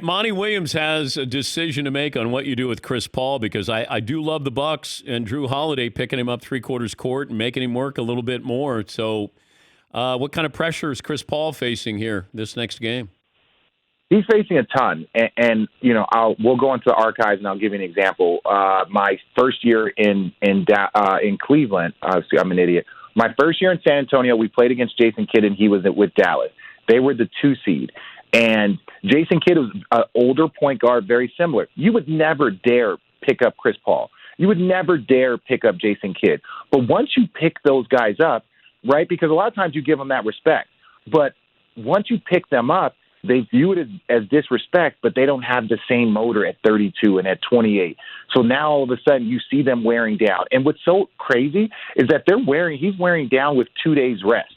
Monty Williams has a decision to make on what you do with Chris Paul because I do love the Bucks and Drew Holiday picking him up three-quarters court and making him work a little bit more. So what kind of pressure is Chris Paul facing here this next game? He's facing a ton, and we'll go into the archives and I'll give you an example. My first year in Cleveland, I'm an idiot. My first year in San Antonio, we played against Jason Kidd, and he was with Dallas. They were the 2 seed, and Jason Kidd was an older point guard, very similar. You would never dare pick up Chris Paul. You would never dare pick up Jason Kidd. But once you pick those guys up, right, because a lot of times you give them that respect, but once you pick them up, they view it as disrespect, but they don't have the same motor at 32 and at 28. So now all of a sudden you see them wearing down. And what's so crazy is that he's wearing down with 2 days rest.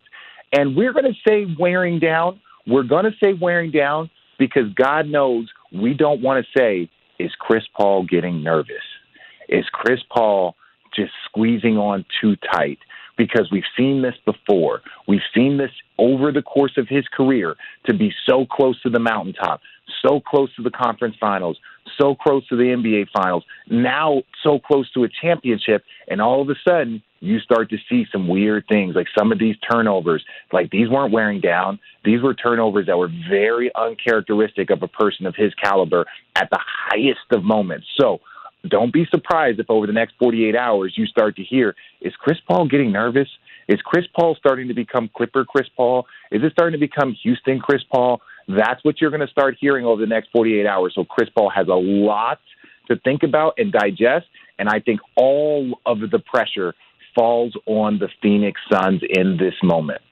And we're going to say wearing down. We're going to say wearing down because God knows we don't want to say, is Chris Paul getting nervous? Is Chris Paul just squeezing on too tight? Because we've seen this before. We've seen this over the course of his career to be so close to the mountaintop, so close to the conference finals, so close to the NBA finals, now so close to a championship, and all of a sudden you start to see some weird things, like some of these turnovers. Like, these weren't wearing down. These were turnovers that were very uncharacteristic of a person of his caliber at the highest of moments. So don't be surprised if over the next 48 hours you start to hear, is Chris Paul getting nervous? Is Chris Paul starting to become Clipper Chris Paul? Is it starting to become Houston Chris Paul? That's what you're going to start hearing over the next 48 hours. So Chris Paul has a lot to think about and digest, and I think all of the pressure falls on the Phoenix Suns in this moment.